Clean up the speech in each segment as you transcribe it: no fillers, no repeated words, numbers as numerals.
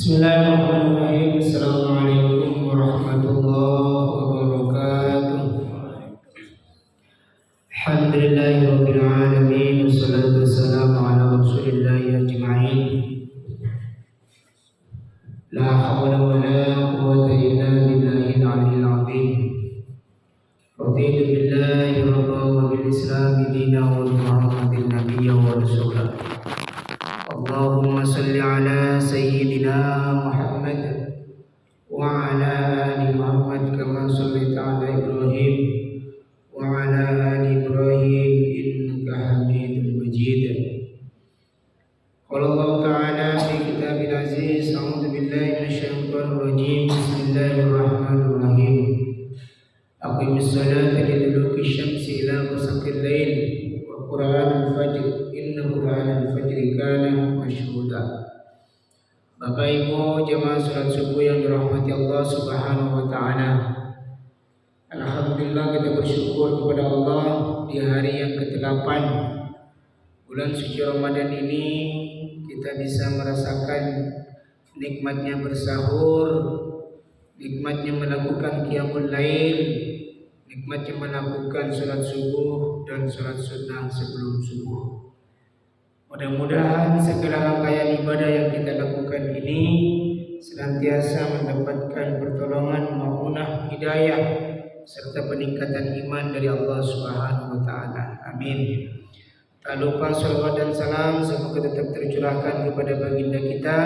Bismillahirrahmanirrahim. Assalamualaikum warahmatullahi wabarakatuh. Alhamdulillahirabbil alamin wassalatu wassalamu ala rasulillahi ajma'in. La haula wala quwwata illa billahil aliyyil azim. Raditu billahi rabban wa bil islam dinan wa bi Muhammadin nabiyyan wa rasulan. Allahumma salli ala sayyidina Muhammad wa ala ali Muhammad kama sallaita ala Ibrahim wa ala ali Ibrahim innaka Hamidum Majid. Qala Allah Ta'ala fi kitabil aziz, a'udzu billahi minasyaitonir rajim. Bismillahirrahmanirrahim. Aqimis salata liduluki syamsi ila ghasaqil lail wa qur'anal fajr inna qur'anal fajri kana masyhuda. Bapak Ibu jemaah salat subuh yang dirahmati Allah Subhanahu wa taala. Alhamdulillah, kita bersyukur kepada Allah di hari yang ke-8 bulan suci Ramadan ini kita bisa merasakan nikmatnya bersahur, nikmatnya melakukan qiyamul lail, nikmatnya melakukan salat subuh dan salat sunnah sebelum subuh. Mudah-mudahan segala rangkaian ibadah yang kita lakukan ini senantiasa mendapatkan pertolongan, maunah, hidayah serta peningkatan iman dari Allah Subhanahu wa taala. Amin. Tak lupa salawat dan salam semoga tetap tercurahkan kepada baginda kita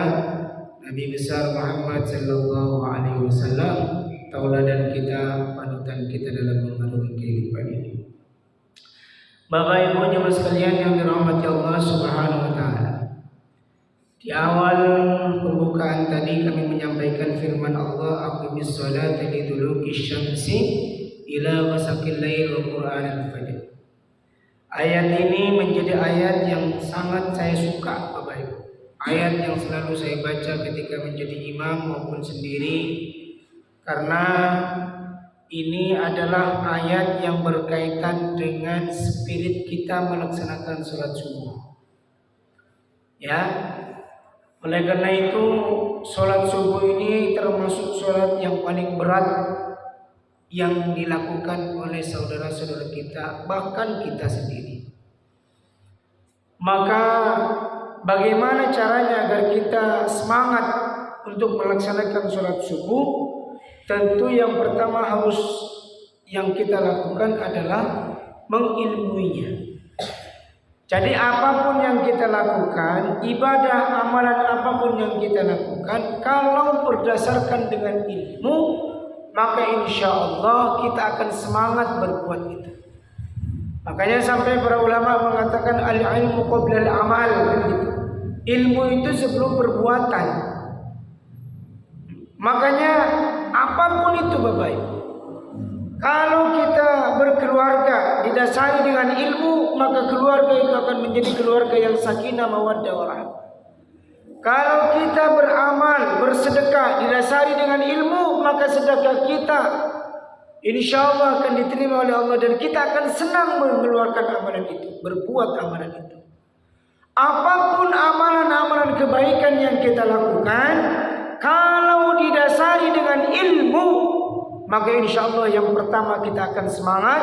Nabi besar Muhammad sallallahu alaihi wasallam, tauladan kita, panutan kita dalam mengarungi kehidupan ini. Bapak Ibu jemaah sekalian yang dirahmati Allah Subhanahu wa taala. Di awal pembukaan tadi kami menyampaikan firman Allah, aqimis sholata liduluki syamsi ila ghasaqil lail wa qur'anal fajr. Ayat ini menjadi ayat yang sangat saya suka, Bapak Ibu. Ayat yang selalu saya baca ketika menjadi imam maupun sendiri, karena ini adalah ayat yang berkaitan dengan spirit kita melaksanakan sholat subuh. Ya, oleh karena itu sholat subuh ini termasuk sholat yang paling berat yang dilakukan oleh saudara-saudara kita, bahkan kita sendiri. Maka bagaimana caranya agar kita semangat untuk melaksanakan sholat subuh? Tentu yang pertama harus yang kita lakukan adalah mengilmuinya. Jadi apapun yang kita lakukan, ibadah, amalan apapun yang kita lakukan, kalau berdasarkan dengan ilmu, maka insya Allah kita akan semangat berbuat itu. Makanya sampai para ulama mengatakan al-ilmu qabla al-amal, gitu. Ilmu itu sebelum perbuatan. Makanya apapun itu Bapak Ibu, kalau kita berkeluarga didasari dengan ilmu, maka keluarga itu akan menjadi keluarga yang sakinah mawaddah warahmah. Kalau kita beramal, bersedekah didasari dengan ilmu, maka sedekah kita insya Allah akan diterima oleh Allah dan kita akan senang mengeluarkan amalan itu, berbuat amalan itu. Apapun amalan-amalan kebaikan yang kita lakukan, kalau didasari dengan ilmu, maka insya Allah yang pertama kita akan semangat.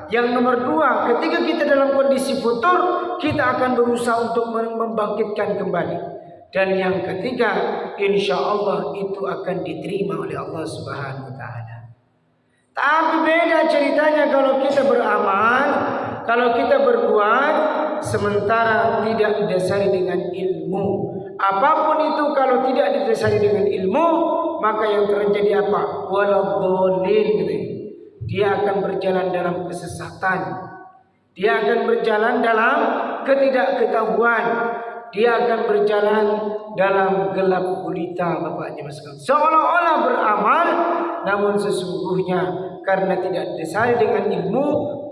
Yang nomor dua, ketika kita dalam kondisi futur, kita akan berusaha untuk membangkitkan kembali. Dan yang ketiga, insya Allah itu akan diterima oleh Allah Subhanahu wa taala. Tapi beda ceritanya kalau kita beramal, kalau kita berbuat sementara tidak didasari dengan ilmu. Apapun itu kalau tidak didasari dengan ilmu, maka yang terjadi apa? Waladhdallin, gitu. Dia akan berjalan dalam kesesatan. Dia akan berjalan dalam ketidaktahuan. Dia akan berjalan dalam gelap gulita, Bapak Jemaah sekalian. Seolah-olah beramal, namun sesungguhnya karena tidak didasari dengan ilmu,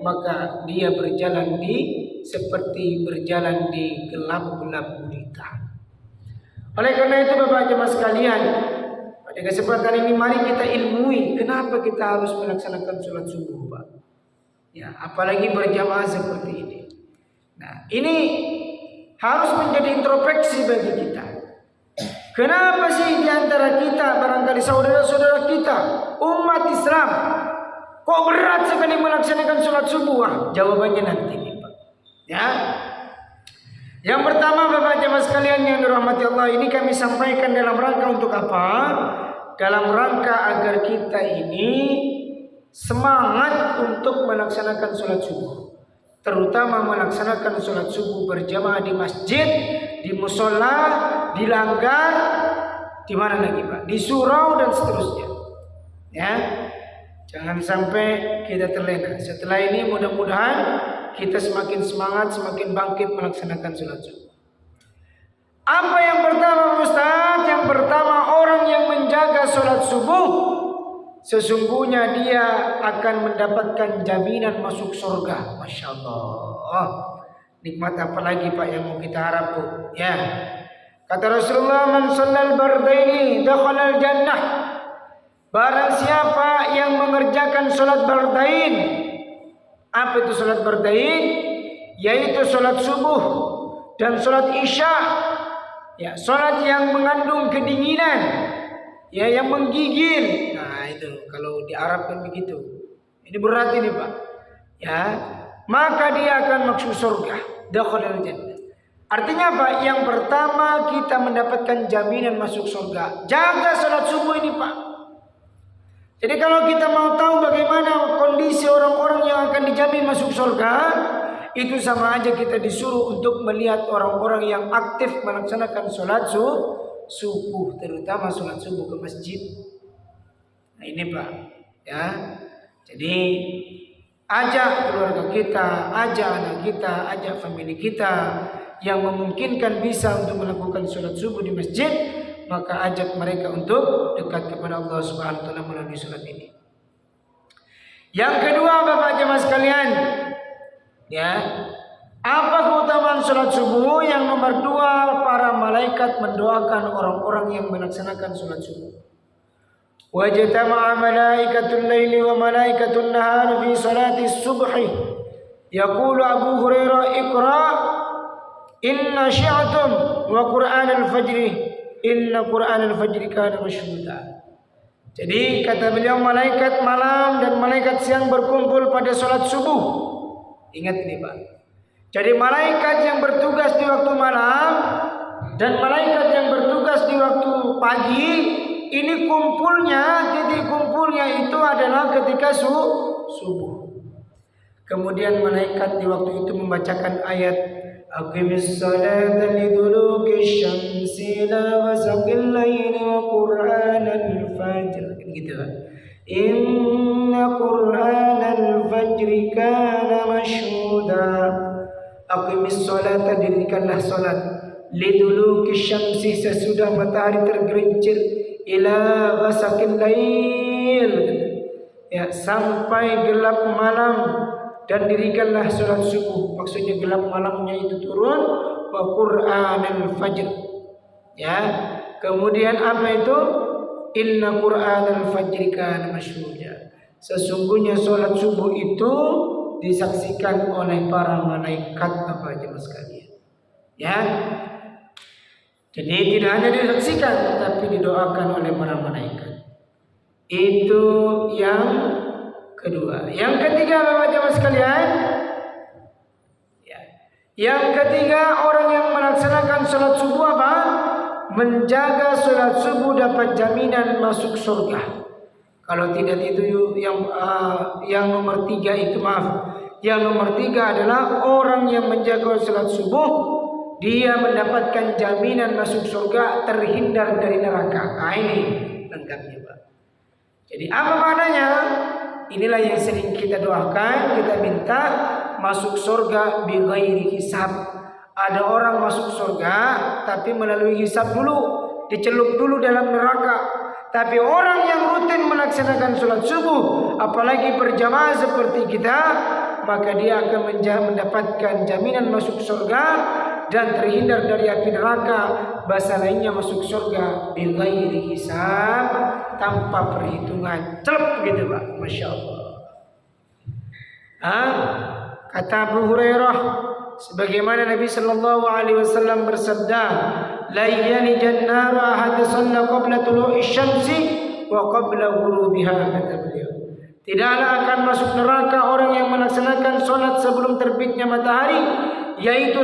maka dia berjalan seperti berjalan di gelap-gelap gulita. Oleh karena itu Bapak Jemaah sekalian, pada kesempatan ini mari kita ilmui kenapa kita harus melaksanakan sholat subuh, Pak. Ya, apalagi berjamaah seperti ini. Nah, ini harus menjadi introspeksi bagi kita. Kenapa sih di antara kita, barangkali saudara-saudara kita, umat Islam, kok berat sekali melaksanakan sholat subuh? Jawabannya nanti nih Pak. Ya. Yang pertama Bapak jemaah sekalian yang dirahmati Allah, ini kami sampaikan dalam rangka untuk apa? Dalam rangka agar kita ini semangat untuk melaksanakan sholat subuh. Terutama melaksanakan sholat subuh berjamaah di masjid, di musola, di langgar, di mana lagi Pak? Di surau dan seterusnya. Ya, jangan sampai kita terlena. Setelah ini mudah-mudahan kita semakin semangat, semakin bangkit melaksanakan sholat subuh. Apa yang pertama Ustaz? Yang pertama, orang yang menjaga sholat subuh, sesungguhnya dia akan mendapatkan jaminan masuk surga. Masya Allah. Nikmat apa lagi Pak yang mau kita harap Bu? Ya. Kata Rasulullah, man shallal bardaini dakhalal jannah. Barang siapa yang mengerjakan sholat bardain. Apa itu sholat bardain? Yaitu sholat subuh dan sholat isya. Ya, sholat yang mengandung kedinginan, ya, yang menggigil. Nah itu kalau di Arab kan begitu. Ini berat ini Pak. Ya, maka dia akan masuk surga. Dakhalal jannah. Artinya apa? Yang pertama kita mendapatkan jaminan masuk surga. Jaga sholat subuh ini Pak. Jadi kalau kita mau tahu bagaimana kondisi orang-orang yang akan dijamin masuk surga, itu sama aja kita disuruh untuk melihat orang-orang yang aktif melaksanakan sholat subuh, terutama sholat subuh ke masjid. Nah ini Pak, ya. Jadi ajak keluarga kita, ajak anak kita, ajak famili kita yang memungkinkan bisa untuk melakukan sholat subuh di masjid, maka ajak mereka untuk dekat kepada Allah Subhanahu wa taala melalui sholat ini. Yang kedua Bapak jemaah sekalian, ya, apa keutamaan sholat subuh? Yang nomor dua, para malaikat mendoakan orang-orang yang melaksanakan sholat subuh. Wajtama'a malaikatul laili wa malaikatul nahar fi salati subhi. Yaqulu Abu Hurairah, Iqra inna syi'atum wa Qur'an al-fajri inna Qur'an al-fajri kana mashhuda. Jadi kata beliau, malaikat malam dan malaikat siang berkumpul pada sholat subuh. Ingat ini Pak. Jadi malaikat yang bertugas di waktu malam dan malaikat yang bertugas di waktu pagi, ini kumpulnya, titik kumpulnya itu adalah ketika subuh. Kemudian malaikat di waktu itu membacakan ayat Aqimis salata liduluki syamsi ila ghasaqil laili wa qur'anal fajr. Gitu kan. Inna Qur'anal fajri kana mashhuda. Aqimis salata, dirikanlah salat, liduluki syamsi, sesudah matahari tergelincir, ila ghasaqil lail, ya, sampai gelap malam, dan dirikanlah salat subuh. Maksudnya gelap malamnya itu turun, wa Qur'anal fajr. Ya, kemudian apa itu? Inna Qur'anal fajri kana mashhuda. Sesungguhnya salat subuh itu disaksikan oleh para malaikat Bapak jemaah sekalian. Ya. Jadi tidak hanya disaksikan tapi didoakan oleh para malaikat. Itu yang kedua. Yang ketiga Bapak jemaah sekalian, ya. Yang ketiga, orang yang melaksanakan salat subuh apa? Menjaga sholat subuh dapat jaminan masuk surga. Kalau tidak itu yang nomor tiga itu, maaf. Yang nomor tiga adalah orang yang menjaga sholat subuh, dia mendapatkan jaminan masuk surga, terhindar dari neraka. Nah ini lengkapnya Pak. Jadi apa maknanya? Inilah yang sering kita doakan, kita minta masuk surga bi ghairi hisab. Ada orang masuk surga tapi melalui hisab dulu, dicelup dulu dalam neraka. Tapi orang yang rutin melaksanakan sholat subuh, apalagi berjamaah seperti kita, maka dia akan mendapatkan jaminan masuk surga dan terhindar dari api neraka. Bahasa lainnya masuk surga bi ghairi hisab, tanpa perhitungan. Celup gitu Pak. Masya Allah. Kata Abu Hurairah, sebagaimana Nabi sallallahu alaihi wasallam bersabda, la yalijan nar ahad tulu'i syamsi wa qabla ghurubiha, kata beliau. Tidaklah akan masuk neraka orang yang melaksanakan solat sebelum terbitnya matahari, yaitu